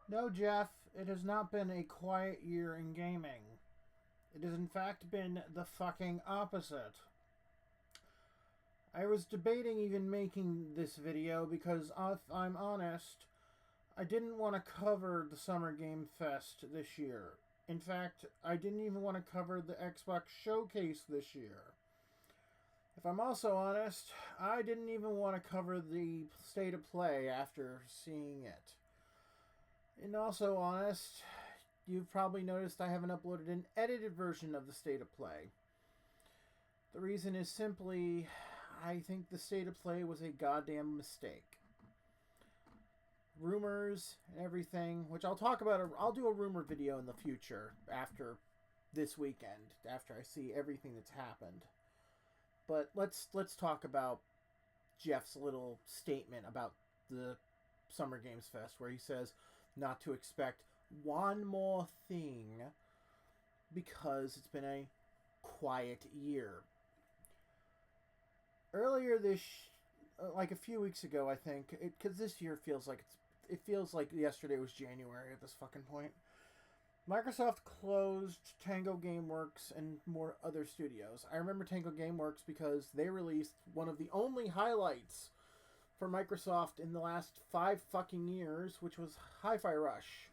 No, Geoff, it has not been a quiet year in gaming. It has in fact been the fucking opposite. I was debating even making this video because, if I'm honest, I didn't want to cover the Summer Game Fest this year. In fact, I didn't even want to cover the Xbox Showcase this year. If I'm also honest, I didn't even want to cover the State of Play after seeing it. And also honest, you've probably noticed I haven't uploaded an edited version of the State of Play. The reason is simply, I think the State of Play was a goddamn mistake. Rumors and everything, which I'll talk about. I'll do a rumor video in the future after this weekend, after I see everything that's happened. But let's talk about Geoff's little statement about the Summer Games Fest, where he says not to expect one more thing because it's been a quiet year. Earlier this, like a few weeks ago, I think, because this year feels like it feels like yesterday was January at this fucking point. Microsoft closed Tango Gameworks and more other studios. I remember Tango Gameworks because they released one of the only highlights for Microsoft in the last 5 fucking years, which was Hi-Fi Rush,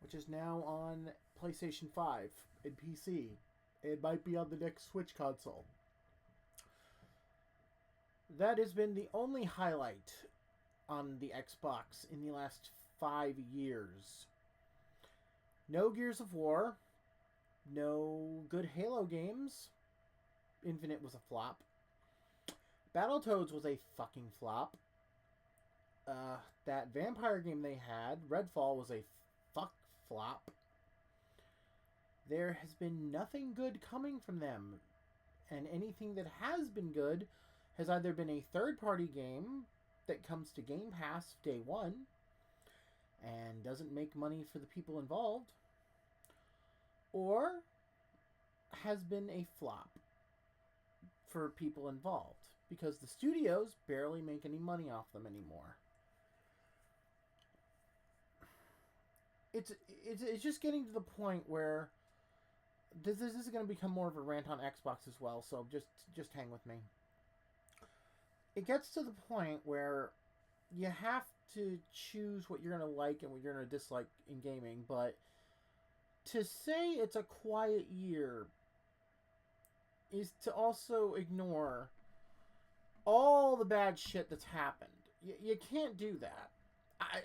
which is now on PlayStation 5 and PC. It might be on the next Switch console. That has been the only highlight on the Xbox in the last 5 years. No Gears of War. No good Halo games. Infinite was a flop. Battletoads was a fucking flop. That vampire game they had, Redfall, was a flop. There has been nothing good coming from them. And anything that has been good has either been a third-party game that comes to Game Pass day one and doesn't make money for the people involved, or has been a flop for people involved because the studios barely make any money off them anymore. It's just getting to the point where this is going to become more of a rant on Xbox as well, so just hang with me. It gets to the point where you have to choose what you're going to like and what you're going to dislike in gaming, but to say it's a quiet year is to also ignore all the bad shit that's happened. You can't do that.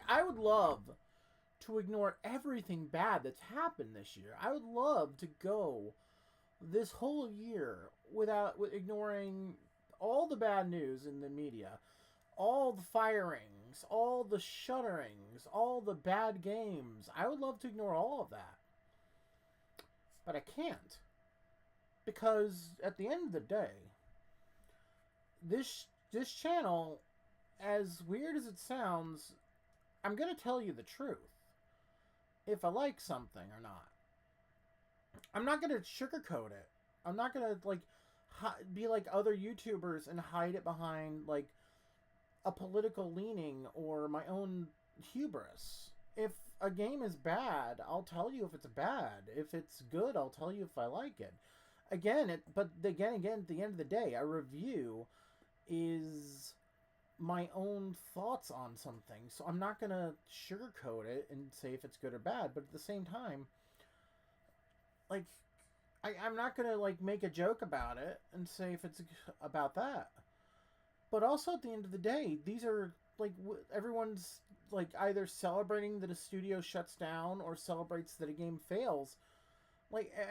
I would love to ignore everything bad that's happened this year. I would love to go this whole year without ignoring all the bad news in the media, all the firings, all the shutterings, all the bad games. I would love to ignore all of that. But I can't. Because at the end of the day, this channel, as weird as it sounds, I'm going to tell you the truth. If I like something or not. I'm not going to sugarcoat it. I'm not going to be like other YouTubers and hide it behind like a political leaning or my own hubris. If a game is bad, I'll tell you if it's bad. If it's good, I'll tell you if I like it. Again, at the end of the day, a review is my own thoughts on something. So I'm not going to sugarcoat it and say if it's good or bad. But at the same time, like, I'm not going to make a joke about it and say if it's about that. But also at the end of the day, these are everyone's either celebrating that a studio shuts down or celebrates that a game fails.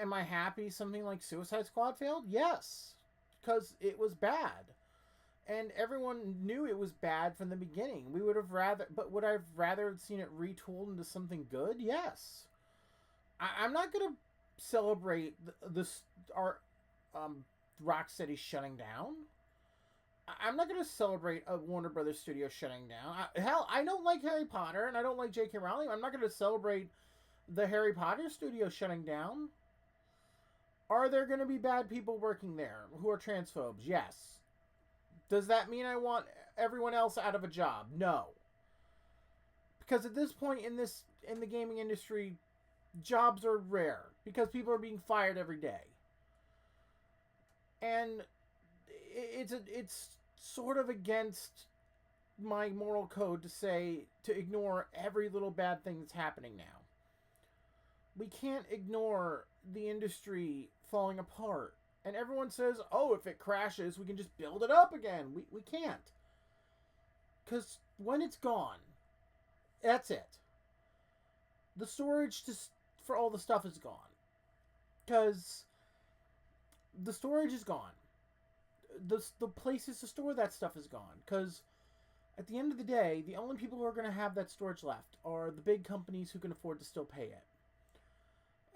Am I happy something like Suicide Squad failed? Yes, because it was bad. And everyone knew it was bad from the beginning. Would I have rather seen it retooled into something good? Yes. I'm not going to celebrate our Rocksteady shutting down. I'm not going to celebrate a Warner Brothers studio shutting down. I don't like Harry Potter and I don't like J.K. Rowling. I'm not going to celebrate the Harry Potter studio shutting down. Are there going to be bad people working there who are transphobes? Yes. Does that mean I want everyone else out of a job? No. Because at this point in the gaming industry, jobs are rare because people are being fired every day. And it's sort of against my moral code to ignore every little bad thing that's happening now. We can't ignore the industry falling apart. And everyone says, oh, if it crashes, we can just build it up again. We can't. Because when it's gone, that's it. The storage for all the stuff is gone. Because the storage is gone. The places to store that stuff is gone. Because at the end of the day, the only people who are going to have that storage left are the big companies who can afford to still pay it.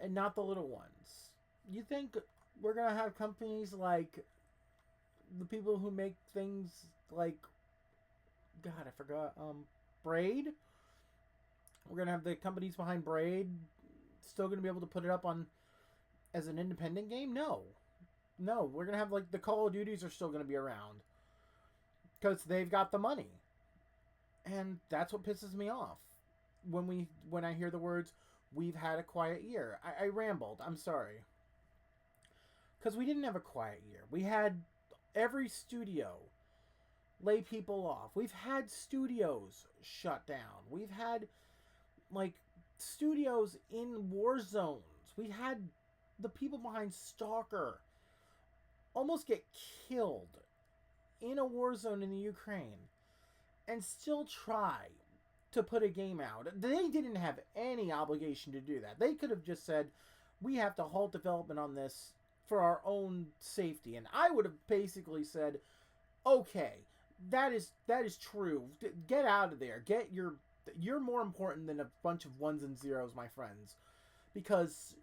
And not the little ones. You think we're going to have companies like the people who make things like, God, I forgot, Braid? We're going to have the companies behind Braid still going to be able to put it up on as an independent game? No. We're going to have, like, the Call of Duties are still going to be around. Because they've got the money. And that's what pisses me off. When I hear the words, we've had a quiet year. I rambled. I'm sorry. Because we didn't have a quiet year. We had every studio lay people off. We've had studios shut down. We've had, like, studios in war zones. We had the people behind Stalker almost get killed in a war zone in the Ukraine and still try to put a game out. They didn't have any obligation to do that. They could have just said, we have to halt development on this for our own safety. And I would have basically said, okay, that is true. Get out of there. You're more important than a bunch of ones and zeros, my friends. Because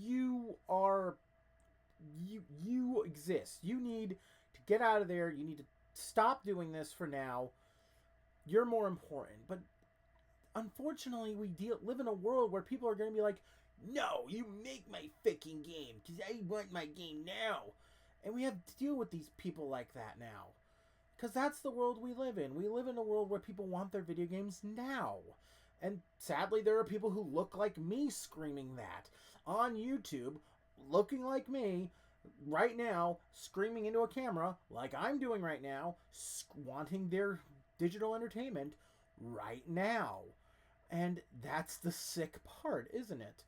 you exist. You need to get out of there. You need to stop doing this for now. You're more important. But unfortunately, we live in a world where people are going to be like, no, you make my fucking game because I want my game now. And we have to deal with these people like that now. Because that's the world we live in. We live in a world where people want their video games now. And sadly, there are people who look like me screaming that on YouTube, looking like me right now, screaming into a camera like I'm doing right now, wanting their digital entertainment right now. And that's the sick part, isn't it?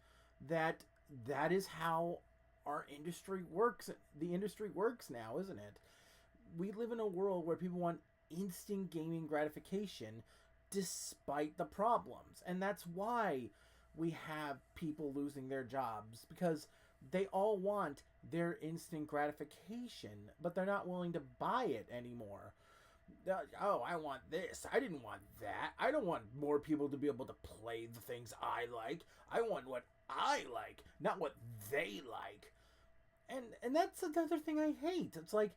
That is how our industry works. The industry works now, isn't it? We live in a world where people want instant gaming gratification despite the problems. And that's why we have people losing their jobs, because they all want their instant gratification, but they're not willing to buy it anymore. Oh, I want this. I didn't want that. I don't want more people to be able to play the things I like. I want what I like, not what they like. And that's another thing I hate. It's like,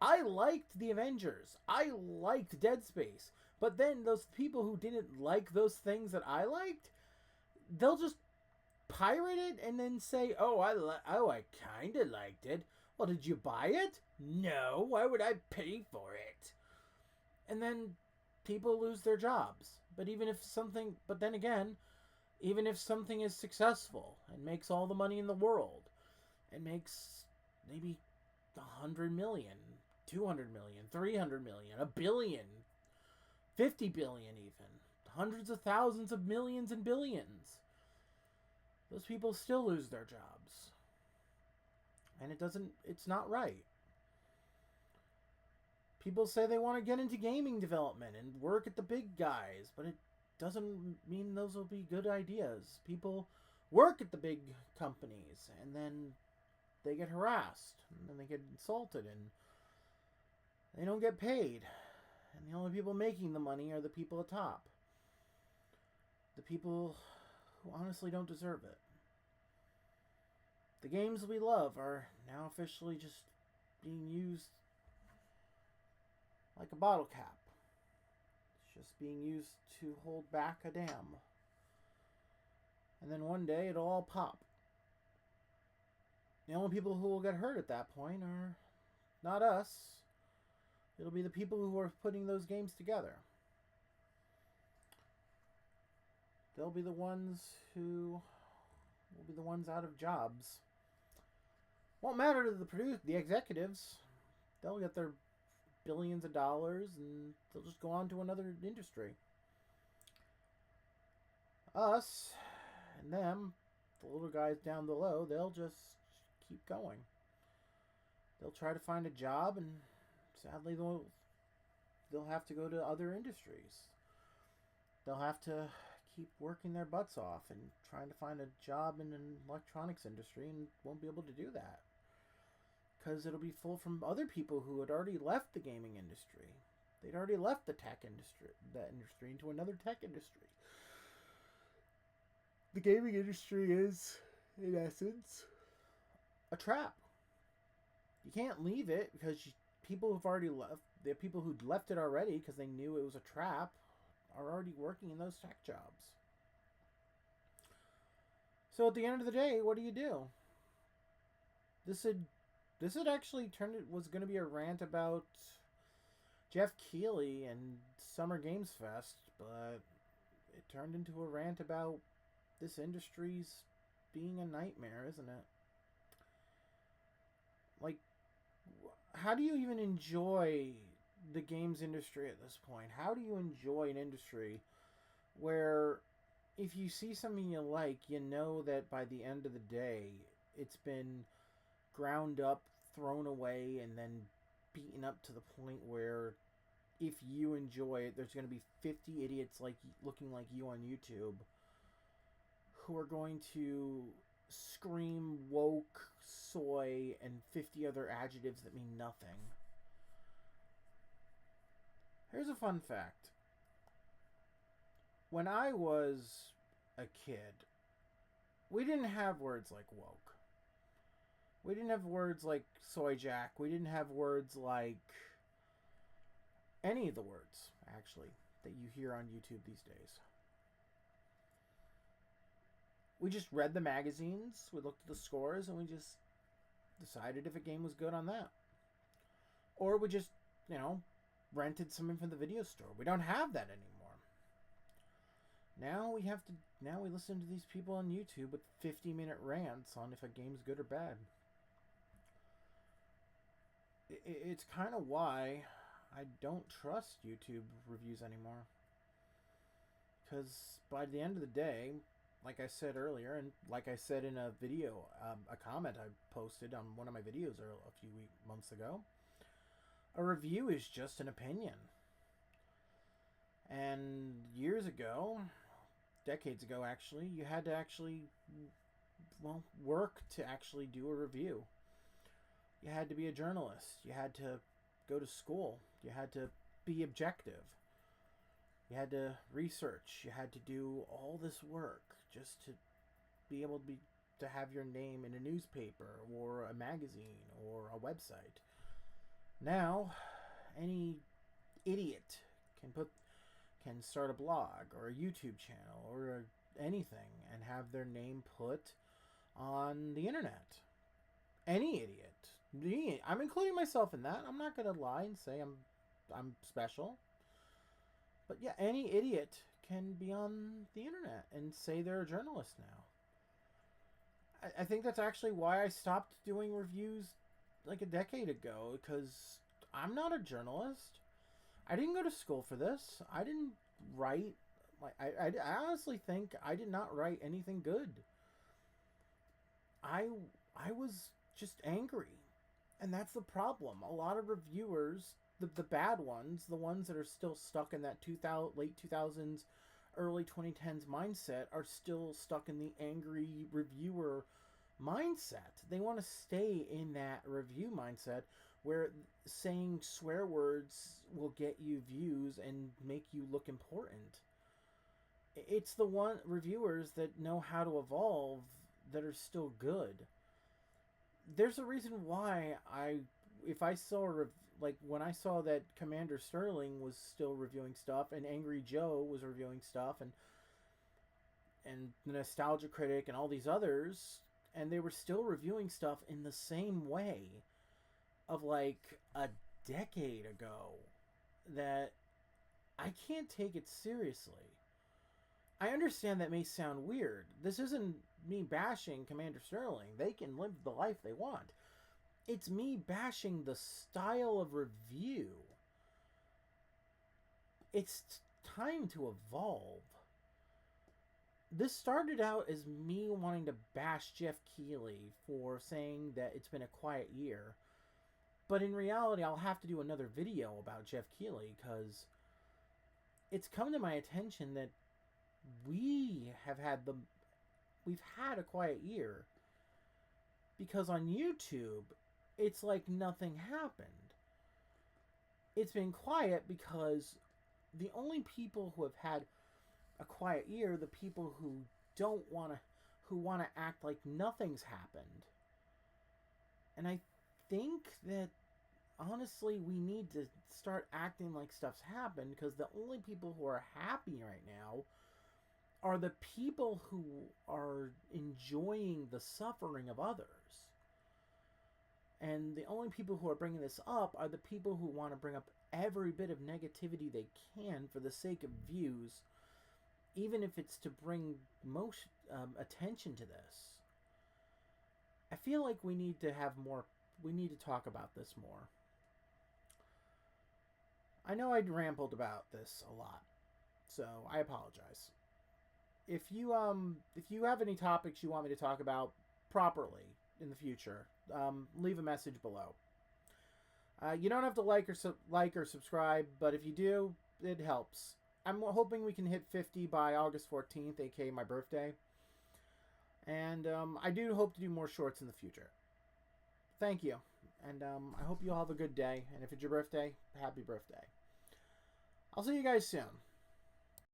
I liked the Avengers. I liked Dead Space. But then those people who didn't like those things that I liked, they'll just pirate it and then say, I kind of liked it. Well, did you buy it? No. Why would I pay for it? And then people lose their jobs. But then again, even if something is successful and makes all the money in the world, and makes maybe 100 million, 200 million, 300 million, a billion, 50 billion even, hundreds of thousands of millions and billions, those people still lose their jobs. And it's not right. People say they want to get into gaming development and work at the big guys, but it doesn't mean those will be good ideas. People work at the big companies, and then they get harassed, and then they get insulted, and they don't get paid. And the only people making the money are the people at top. The people who honestly don't deserve it. The games we love are now officially just being used like a bottle cap. It's just being used to hold back a dam. And then one day it'll all pop. The only people who will get hurt at that point are not us. It'll be the people who are putting those games together. they'll be the ones who will be the ones out of jobs. Won't matter to the executives. They'll get their billions of dollars and they'll just go on to another industry. Us and them, the little guys down below, they'll just keep going. They'll try to find a job, and sadly they'll have to go to other industries. They'll have to keep working their butts off and trying to find a job in an electronics industry, and won't be able to do that because it'll be full from other people who had already left the gaming industry. They'd already left the tech industry, into another tech industry. The gaming industry is, in essence, a trap. You can't leave it because people who've already left, the people who'd left it already because they knew it was a trap, are already working in those tech jobs. So at the end of the day, what do? This had actually was going to be a rant about Geoff Keighley and Summer Games Fest, but it turned into a rant about this industry's being a nightmare, isn't it? Like, how do you even enjoy the games industry at this point? How do you enjoy an industry where if you see something you like, you know that by the end of the day, it's been ground up, thrown away, and then beaten up to the point where if you enjoy it, there's going to be 50 idiots looking like you on YouTube who are going to scream woke, soy, and 50 other adjectives that mean nothing. Here's a fun fact. When I was a kid, we didn't have words like woke. We didn't have words like soy jack. We didn't have words like any of the words, actually, that you hear on YouTube these days. We just read the magazines, we looked at the scores, and we just decided if a game was good on that. Or we just, rented something from the video store. We don't have that anymore. Now we listen to these people on YouTube with 50-minute rants on if a game's good or bad. It's kind of why I don't trust YouTube reviews anymore. Because by the end of the day, like I said earlier, and like I said in a video, a comment I posted on one of my videos a few months ago, a review is just an opinion. And years ago, decades ago actually, you had to work to actually do a review. You had to be a journalist. You had to go to school. You had to be objective. You had to research. You had to do all this work just to be able to have your name in a newspaper or a magazine or a website. Now, any idiot can start a blog or a YouTube channel or anything and have their name put on the internet. Any idiot. I'm including myself in that. I'm not going to lie and say I'm special. But yeah, any idiot can be on the internet and say they're a journalist now. I think that's actually why I stopped doing reviews like a decade ago, because I'm not a journalist. I didn't go to school for this. I didn't write. I honestly think I did not write anything good. I was just angry. And that's the problem. A lot of reviewers, the bad ones, the ones that are still stuck in that late 2000s, early 2010s mindset, are still stuck in the angry reviewer mindset. They want to stay in that review mindset where saying swear words will get you views and make you look important. It's the reviewers that know how to evolve that are still good. There's a reason why if I saw when I saw that Commander Sterling was still reviewing stuff and Angry Joe was reviewing stuff and the Nostalgia Critic and all these others, and they were still reviewing stuff in the same way of like a decade ago, that I can't take it seriously. I understand that may sound weird. This isn't me bashing Commander Sterling. They can live the life they want. It's me bashing the style of review. It's time to evolve. This started out as me wanting to bash Geoff Keighley for saying that it's been a quiet year. But in reality, I'll have to do another video about Geoff Keighley because it's come to my attention that we've had a quiet year. Because on YouTube, it's like nothing happened. It's been quiet because the only people who have had a quiet year are the people who want to act like nothing's happened. And I think that honestly we need to start acting like stuff's happened, because the only people who are happy right now are the people who are enjoying the suffering of others. And the only people who are bringing this up are the people who want to bring up every bit of negativity they can for the sake of views, even if it's to bring most attention to this. I feel like we need to talk about this more. I know I'd rambled about this a lot, so I apologize. If you have any topics you want me to talk about properly in the future, leave a message below. You don't have to like or subscribe, but if you do, it helps. I'm hoping we can hit 50 by August 14th, aka my birthday. And I do hope to do more shorts in the future. Thank you. And I hope you all have a good day. And if it's your birthday, happy birthday. I'll see you guys soon.